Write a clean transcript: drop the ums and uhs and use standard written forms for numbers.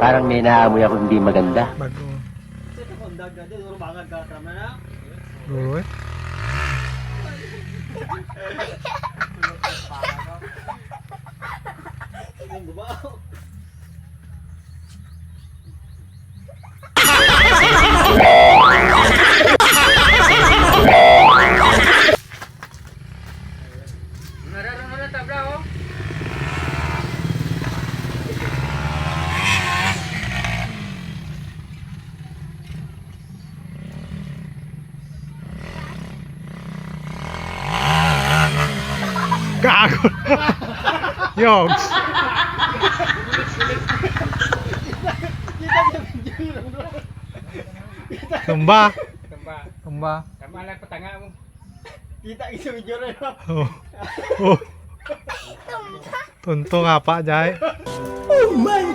Parang may naamoy ako hindi maganda. Bago. Sa kondag ka din, bangan ka tama na. Uy. Ano ba? Nararamdaman na tabla oh. Gago. Yogs. Tumba. Tumba. Tama lang patanga mo. Kita isa video rin. Oh. Oh. Tunto nga pa, Jai. Oh my